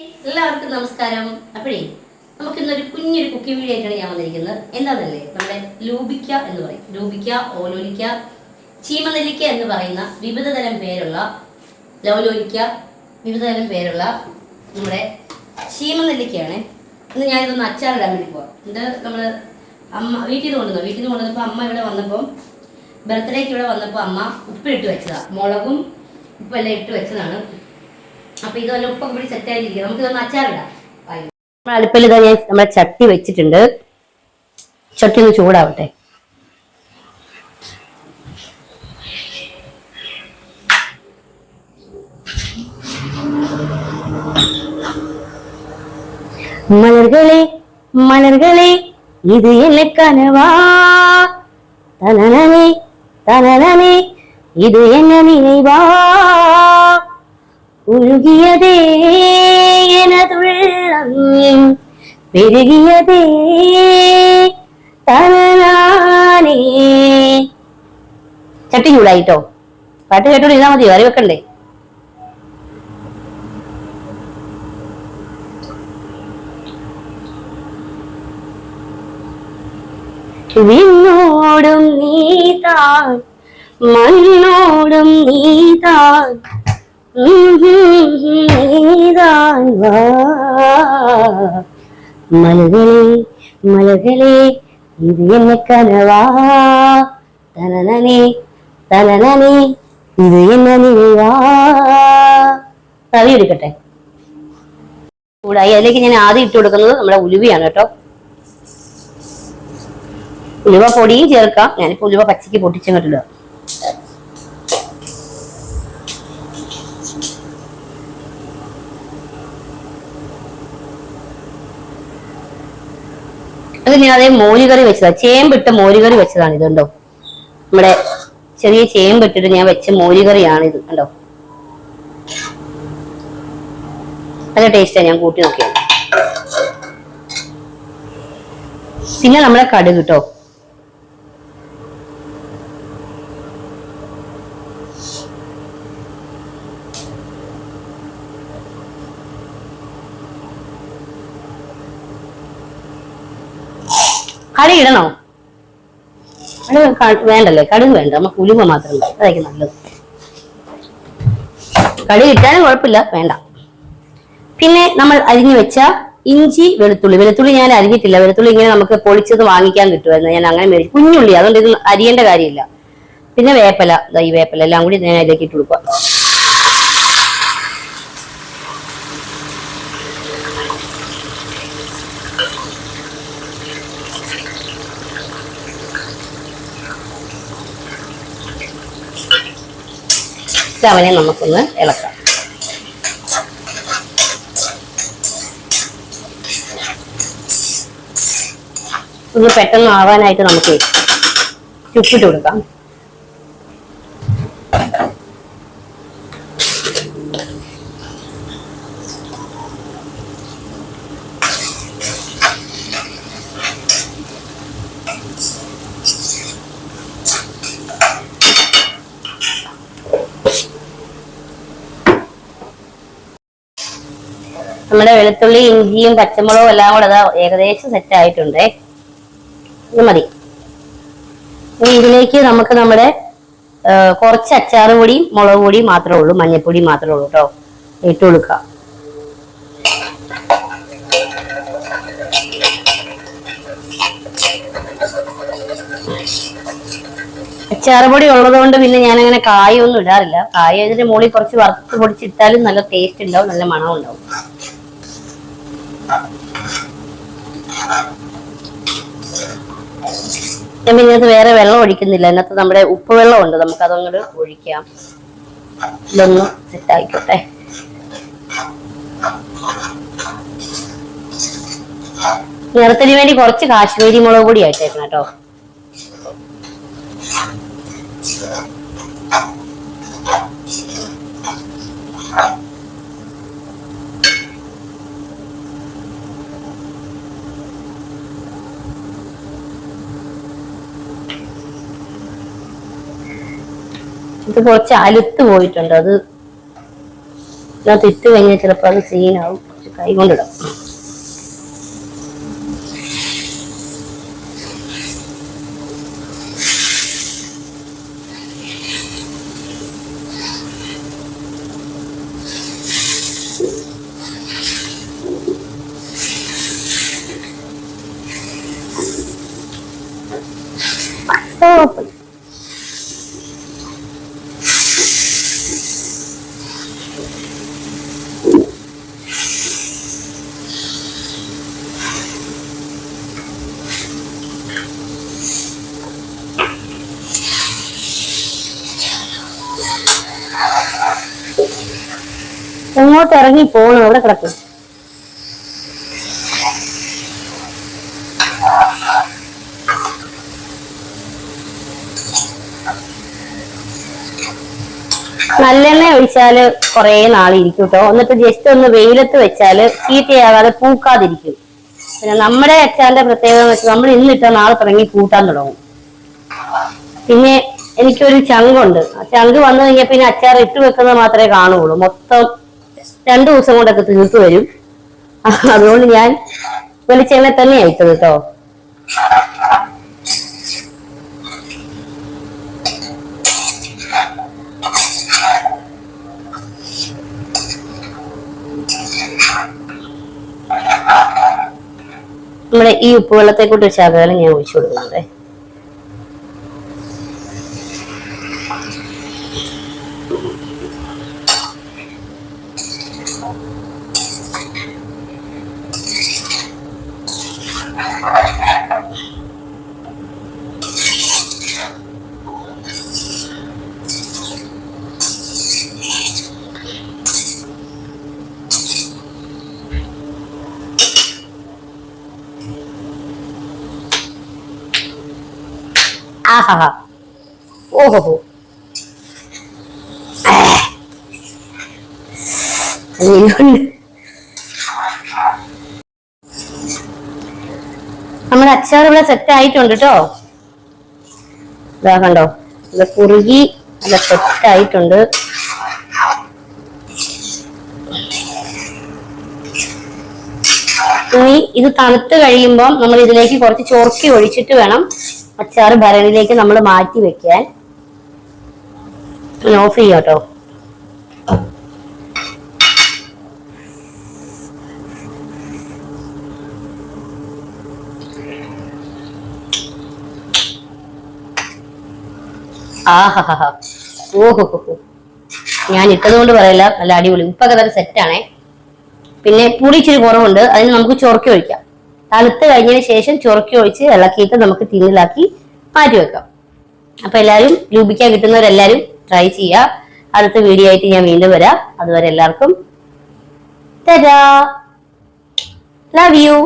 എല്ലാവർക്കും നമസ്കാരം. അപ്പോഴേ നമുക്കിന്നൊരു കുഞ്ഞൊരു കുക്കിംഗ് വീഡിയോ ആയിട്ടാണ് ഞാൻ വന്നിരിക്കുന്നത്. എന്താണെന്നല്ലേ, നമ്മുടെ ലൂബിക്ക എന്ന് പറയും. ലൂബിക്ക, ഓലോലിക്ക, ചീമനെല്ലിക്ക എന്ന് പറയുന്ന വിവിധതരം പേരുള്ള നമ്മുടെ ചീമനെല്ലിക്കയാണ്. ഇന്ന് ഞാനിതൊന്ന് അച്ചാറിടാൻ വേണ്ടി പോവാം. ഇത് നമ്മൾ വീട്ടിൽ നിന്ന് കൊണ്ടുവന്നപ്പോൾ അമ്മ ഇവിടെ വന്നപ്പോൾ ബർത്ത്ഡേക്ക് ഇവിടെ വന്നപ്പോൾ അമ്മ ഉപ്പിട്ട് വെച്ചതാണ്. മുളകും ഉപ്പെല്ലാം ഇട്ട് വെച്ചതാണ്. അപ്പൊ ഇതെല്ലാം ഉപ്പൊക്കെ പിടി സെറ്റായിരിക്കും. നമുക്ക് ഇതൊന്ന് അച്ചാറിടാം. അടുപ്പിൽ ഇതാ ഞാൻ നമ്മുടെ ചട്ടി വെച്ചിട്ടുണ്ട്. ചട്ടി ഒന്ന് ചൂടാവട്ടെ. മലർകളെ മലർകളെ ഇത് എന്നെ കനവാ, തനനനെ തനനനെ ഇത് എന്നെ നിனைவா, ഉരുകിയതേ എനതുള്ളം പെരുകിയതേ തനനാനേ. ചട്ടി ചൂടായിട്ടോ. പാട്ട് കേട്ടോണ്ട് ഇരുന്നാ മതിയോ? കറി വെക്കണ്ടേ? വിണ്ണോടും നീതാൻ മണ്ണോടും നീതാൻ മലകളെ മലകളെ ഇത് എന്നെ കനവാ, തനനനെ തനനനെ ഇത് എന്നെ നിனைவா. തവി എടുക്കട്ടെ. ചൂടായി. അതിലേക്ക് ഞാൻ ആദ്യം ഇട്ട് കൊടുക്കുന്നത് നമ്മുടെ ഉലുവയാണ് കേട്ടോ. ഉലുവ പൊടിയും ചേർക്കാം. ഞാനിപ്പോ ഉലുവ പച്ചക്ക് പൊട്ടിച്ചങ്ങോട്ടിടുക. അത് ഞാൻ അതേ മോരുകറി വെച്ചതാണ്. ചേമ്പിട്ട മോരുകറി വെച്ചതാണ് ഇത്. കണ്ടോ, നമ്മുടെ ചെറിയ ചേമ്പിട്ടിട്ട് ഞാൻ വെച്ച മോരുകറിയാണ് ഇത്. കണ്ടോ, നല്ല ടേസ്റ്റാണ്. ഞാൻ കൂട്ടി നോക്കിയത്. പിന്നെ നമ്മുടെ കടുക് കേട്ടോ. കടുക് ഇടണോ? വേണ്ടല്ലേ, കടുക് വേണ്ട. നമുക്ക് ഉലുവ മാത്രം മതി. അതായിരിക്കും നല്ലത്. കടുക് ഇട്ടാലും കുഴപ്പമില്ല, വേണ്ട. പിന്നെ നമ്മൾ അരിഞ്ഞു വെച്ച ഇഞ്ചി, വെളുത്തുള്ളി ഞാൻ അരിഞ്ഞിട്ടില്ല. വെളുത്തുള്ളി ഇങ്ങനെ നമുക്ക് പൊളിച്ചത് വാങ്ങിക്കാൻ കിട്ടുമായിരുന്നു. ഞാൻ അങ്ങനെ മേടിച്ചു. കുഞ്ഞുള്ളി, അതുകൊണ്ട് ഇത് അരിയേണ്ട കാര്യമില്ല. പിന്നെ വേപ്പല, ഈ വേപ്പല എല്ലാം കൂടി ഞാൻ അതിലേക്ക് ഇട്ട് കൊടുക്കുക. അവനെ നമുക്കൊന്ന് ഇളക്കാം. ഒന്ന് പെട്ടെന്ന് ആവാനായിട്ട് നമുക്ക് ഉപ്പിട്ട് കൊടുക്കാം. നമ്മുടെ വെളുത്തുള്ളി, ഇഞ്ചിയും പച്ചമുളകും എല്ലാം കൂടെ അതാ ഏകദേശം സെറ്റ് ആയിട്ടുണ്ടേ. ഇത് മതി. ഇതിലേക്ക് നമുക്ക് നമ്മുടെ കുറച്ച് അച്ചാറ് പൊടിയും മുളക് പൊടിയും മാത്രമേ ഉള്ളൂ, മഞ്ഞൾപ്പൊടി മാത്രമേ ഉള്ളൂ കേട്ടോ. ഇട്ട് കൊടുക്കാം. അച്ചാറ് പൊടി ഉള്ളത് കൊണ്ട് പിന്നെ ഞാനങ്ങനെ കായൊന്നും ഇടാറില്ല. കായ ഇതിന്റെ മുകളിൽ കുറച്ച് വറുത്ത് പൊടിച്ചിട്ടാലും നല്ല ടേസ്റ്റ് ഉണ്ടാവും, നല്ല മണം ഉണ്ടാവും. ഞാൻ പിന്നെ ഇത് വേറെ വെള്ളം ഒഴിക്കുന്നില്ല. ഇതിനകത്ത് നമ്മുടെ ഉപ്പ് വെള്ളം ഉണ്ട്, നമുക്ക് അതങ്ങോട്ട് ഒഴിക്കാം. ഇതൊന്ന് സെറ്റ് ആയിക്കോട്ടെ. നിറത്തിന് വേണ്ടി കുറച്ച് കാശ്മീരി മുളക് പൊടി ആയിട്ടേക്കണം കേട്ടോ. ഇത് കുറച്ച് അലുത്ത് പോയിട്ടുണ്ട്. അത് ഇതിനകത്ത് ഇട്ട് കഴിഞ്ഞാൽ ചിലപ്പോൾ അത് സീനാവും. കൈ കൊണ്ടിടാം. എങ്ങോട്ട് ഇറങ്ങി പോകണം? അവിടെ കിടക്കും. നല്ലെണ്ണ ഒഴിച്ചാല് കുറെ നാളിരിക്കും കേട്ടോ. എന്നിട്ട് ജസ്റ്റ് ഒന്ന് വെയിലത്ത് വെച്ചാല് ചീത്തയാകാതെ പൂക്കാതിരിക്കും. പിന്നെ നമ്മുടെ അച്ചാറിന്റെ പ്രത്യേകത വെച്ചാൽ നമ്മൾ ഇന്നിട്ടാൽ നാളെ തുടങ്ങി കൂട്ടാൻ തുടങ്ങും. പിന്നെ എനിക്കൊരു ചങ്കുണ്ട്. ആ ചങ്ക് വന്നു കഴിഞ്ഞാൽ പിന്നെ അച്ചാർ ഇട്ട് വെക്കുന്നത് മാത്രമേ കാണുള്ളൂ. മൊത്തം 2 ദിവസം കൊണ്ടൊക്കെ തീർത്തു വരും. അതുകൊണ്ട് ഞാൻ വെളിച്ചെണ്ണ തന്നെ അയച്ചത് കേട്ടോ. നമ്മുടെ ഈ ഉപ്പ് വെള്ളത്തെ കൊണ്ട് ശകലം ഞാൻ ഒഴിച്ചു കൊടുക്കുന്നുണ്ട്. ആഹാ, ഓഹോ, നമ്മുടെ അച്ചാർ ഇവിടെ സെറ്റ് ആയിട്ടുണ്ട് കേട്ടോ. ഇതാ കണ്ടോ, ഇത് കുറുകി നല്ല സെറ്റ് ആയിട്ടുണ്ട്. ഇനി ഇത് തണുത്ത് കഴിയുമ്പോൾ നമ്മൾ ഇതിലേക്ക് കുറച്ച് ചൊറുക്കി ഒഴിച്ചിട്ട് വേണം അച്ചാർ ഭരണിയിലേക്ക് നമ്മൾ മാറ്റി വെക്കാൻ. ഓഫ് ചെയ്യാം കേട്ടോ. ആഹാ, ഓഹോ, ഞാൻ ഇട്ടതുകൊണ്ട് പറയില്ല, നല്ല അടിപൊളി. ഉപ്പൊക്കെ തന്നെ സെറ്റാണേ. പിന്നെ പുളി ഇച്ചിരി കുറവുണ്ട്, അതിന് നമുക്ക് ചൊറുക്കി ഒഴിക്കാം. തണുത്ത് കഴിഞ്ഞതിന് ശേഷം ചൊറുക്കി ഒഴിച്ച് ഇളക്കിയിട്ട് നമുക്ക് ടിന്നിലാക്കി മാറ്റി വെക്കാം. അപ്പൊ എല്ലാവരും രൂപിക്കാൻ കിട്ടുന്നവരെല്ലാവരും ട്രൈ ചെയ്യുക. അടുത്ത വീഡിയോ ആയിട്ട് ഞാൻ വീണ്ടും വരാം. അതുവരെ എല്ലാവർക്കും ടാറ്റാ, ലവ് യു.